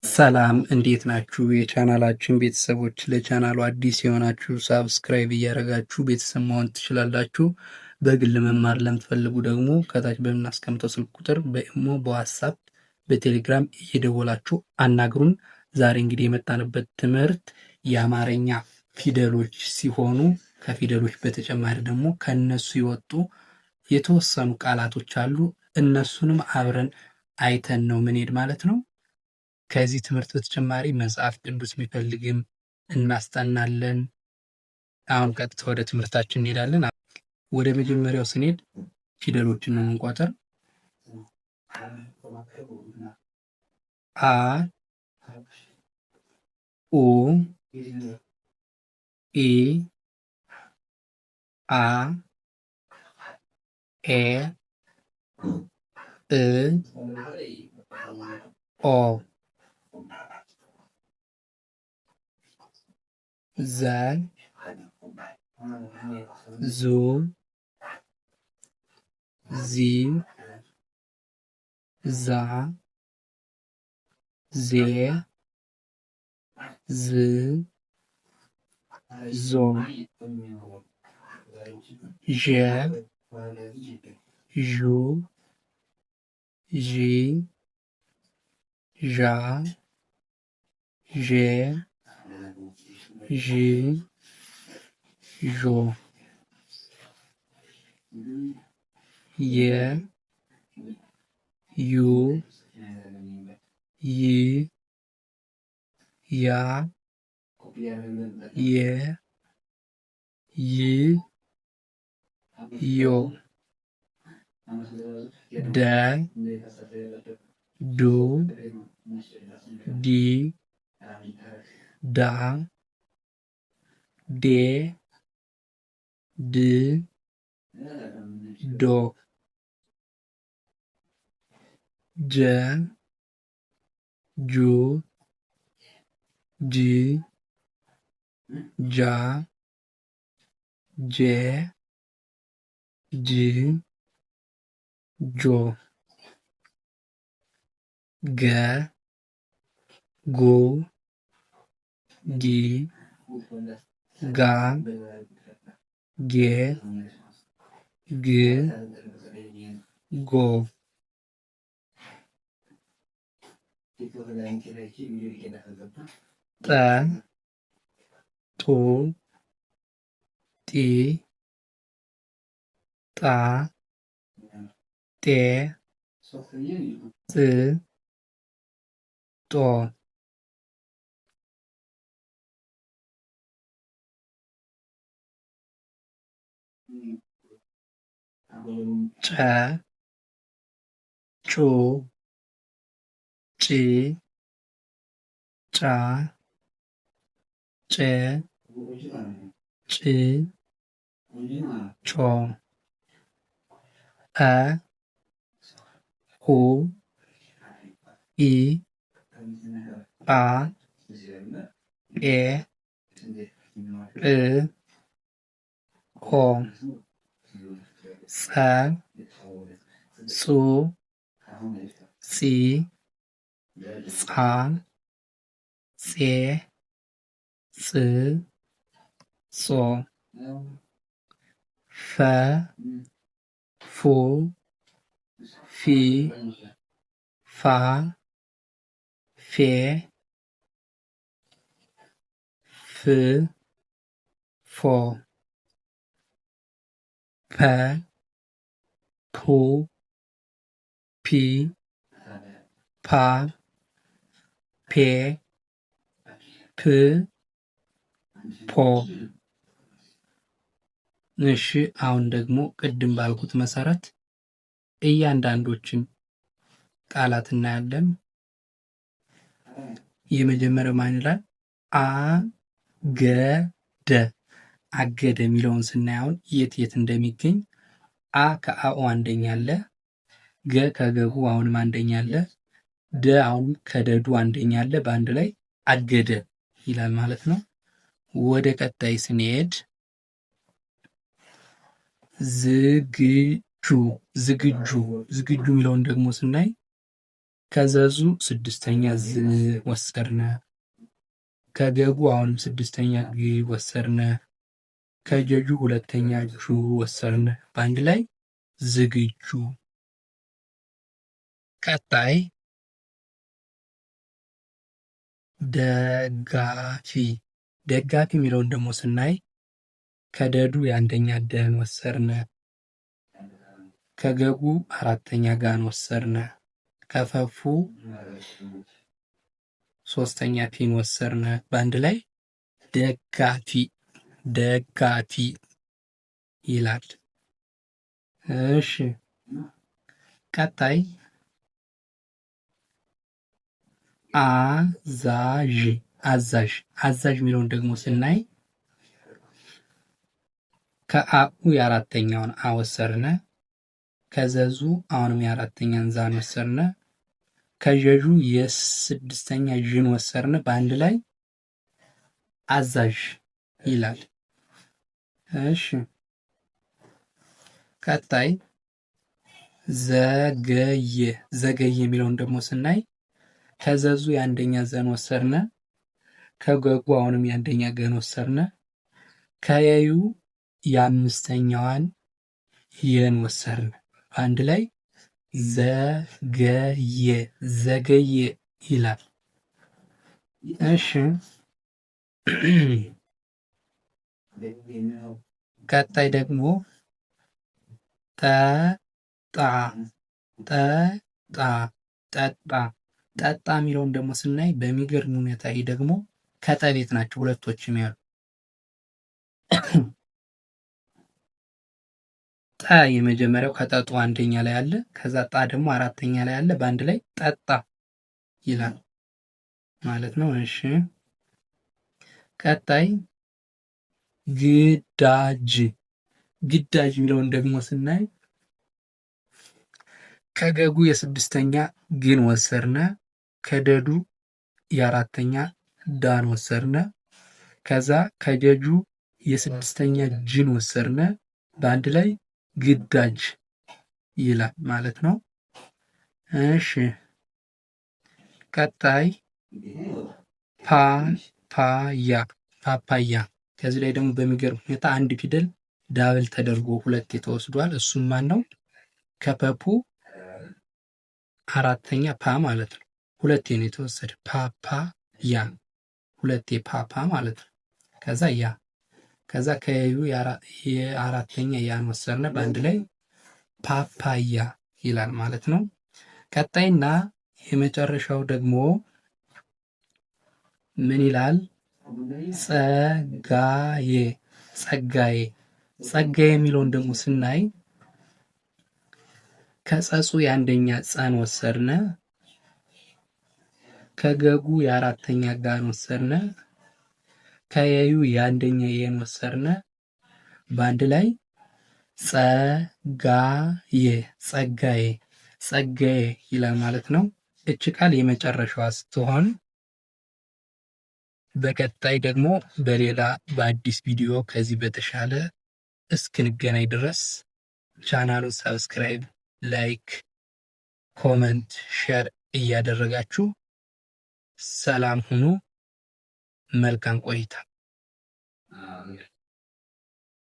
ሰላም እንዴት ናችሁ? የቻናላችን ቤተሰቦች፣ ለቻናሉ አዲስ የሆናችሁ ሳብስክራይብ እያደረጋችሁ ቤተሰብ መሆን ትችላላችሁ። በግል መማር ለምትፈልጉ ደግሞ ከታች በምናስቀምጠው ስልክ ቁጥር በኢሞ፣ በዋትሳፕ፣ በቴሌግራም እየደወላችሁ አናግሩን። ዛሬ እንግዲህ የመጣንበት ትምህርት የአማርኛ ፊደሎች ሲሆኑ ከፊደሎች በተጨማሪ ደግሞ ከነሱ የወጡ የተወሰኑ ቃላቶች አሉ። እነሱንም አብረን አይተን ነው ምንሄድ ማለት ነው። ከዚህ ትምህርት በተጨማሪ መጽሐፍ ቅዱስ የሚፈልግም እናስጠናለን። አሁን ቀጥታ ወደ ትምህርታችን እንሄዳለን። ወደ መጀመሪያው ስንሄድ ፊደሎችን ነው የምንቆጥር። አ ኡ ኢ አ ኤ እ ኦ ዘ ዙ ዚ ዛ ዜ ዝ ዞ ዠ ዡ ዢ ዣ ዤ ዥ ዦ የ ዩ ይ ያ የ ይ ዮ ደ ዱ ዲ ዳ ዴ ድ ዶ ጀ ጁ ጂ ጃ ጄ ጅ ጆ ገ ጉ ጊ ጋ ጌ ግ ጎ ጠ ጡ ጢ ጣ ጤ ጥ ጦ ጨ ጩ ጪ ጫ ጬ ጭ ጮ አ ሁ ኢ አ ኤ እ ኦ ጸ ጹ ጺ ጻ ጼ ጽ ጾ ፈ ፉ ፊ ፋ ፌ ፍ ፎ ፐ ፑ ፒ ፓ ፔ ፕ ፖ። እሺ አሁን ደግሞ ቅድም ባልኩት መሰረት እያንዳንዶችን ቃላት እናያለን። የመጀመሪያው ማን ይላል? አገደ። አገደ የሚለውን ስናየውን የት የት እንደሚገኝ አ ከአኡ አንደኛ አለ፣ ገ ከገጉ አሁንም አንደኛ አለ፣ ደ አሁንም ከደዱ አንደኛ አለ። በአንድ ላይ አገደ ይላል ማለት ነው። ወደ ቀጣይ ስንሄድ ዝግጁ ዝግጁ ዝግጁ የሚለውን ደግሞ ስናይ ከዘዙ ስድስተኛ ዝ ወሰድነ። ከገጉ አሁንም ስድስተኛ ግ ወሰድነ። ከጀጁ ሁለተኛ ጁ ወሰድነ። በአንድ ላይ ዝግጁ። ቀጣይ ደጋፊ። ደጋፊ የሚለውን ደግሞ ስናይ ከደዱ የአንደኛ ደን ወሰድነ። ከገጉ አራተኛ ጋን ወሰድነ። ከፈፉ ሶስተኛ ፊን ወሰድነ። በአንድ ላይ ደጋፊ ደጋፊ ይላል። እሺ ቀጣይ አዛዥ። አዛዥ አዛዥ የሚለውን ደግሞ ስናይ ከአኡ የአራተኛውን አ ወሰድነ። ከዘዙ አሁንም የአራተኛን ዛን ወሰድነ። ከዠዡ የስድስተኛ ዥን ወሰድነ። በአንድ ላይ አዛዥ ይላል። እሺ ቀጣይ ዘገየ። ዘገየ የሚለውን ደግሞ ስናይ ከዘዙ የአንደኛ ዘን ወሰድነ። ከገጉ አሁንም የአንደኛ ገን ወሰድነ። ከየዩ የአምስተኛዋን የን ወሰድነ። በአንድ ላይ ዘገየ ዘገየ ይላል። እሺ ቀጣይ ደግሞ ጠጣ። ጠጣ ጠጣ ጠጣ የሚለውን ደግሞ ስናይ በሚገርም ሁኔታ ይህ ደግሞ ከጠቤት ናቸው ሁለቶችም ያሉ። ጠ የመጀመሪያው ከጠጡ አንደኛ ላይ አለ። ከዛ ጣ ደግሞ አራተኛ ላይ አለ። በአንድ ላይ ጠጣ ይላል ማለት ነው። እሺ ቀጣይ ግዳጅ። ግዳጅ የሚለውን ደግሞ ስናይ ከገጉ የስድስተኛ ግን ወሰድነ። ከደዱ የአራተኛ ዳን ወሰድነ። ከዛ ከጀጁ የስድስተኛ ጅን ወሰድነ። በአንድ ላይ ግዳጅ ይላል ማለት ነው። እሺ ቀጣይ ፓፓያ። ፓፓያ ከዚህ ላይ ደግሞ በሚገርም ሁኔታ አንድ ፊደል ዳብል ተደርጎ ሁለቴ ተወስዷል። እሱም ማን ነው? ከፐፑ አራተኛ ፓ ማለት ነው። ሁለቴ ነው የተወሰደ። ፓፓያ ሁለቴ ፓፓ ማለት ነው። ከዛ ያ ከዛ ከዩ የአራተኛ ያን ወሰድነ። በአንድ ላይ ፓፓያ ይላል ማለት ነው። ቀጣይና የመጨረሻው ደግሞ ምን ይላል? ጸጋዬ። ጸጋዬ ጸጋዬ የሚለውን ደግሞ ስናይ ከጸጹ የአንደኛ ጸን ወሰድነ። ከገጉ የአራተኛ ጋን ወሰድነ። ከየዩ የአንደኛ የን ወሰድነ። በአንድ ላይ ጸጋዬ ጸጋዬ ጸጋዬ ይላል ማለት ነው። እች ቃል የመጨረሻዋ ስትሆን በቀጣይ ደግሞ በሌላ በአዲስ ቪዲዮ ከዚህ በተሻለ እስክንገናኝ ድረስ ቻናሉን ሰብስክራይብ፣ ላይክ፣ ኮመንት፣ ሼር እያደረጋችሁ ሰላም ሁኑ። መልካም ቆይታ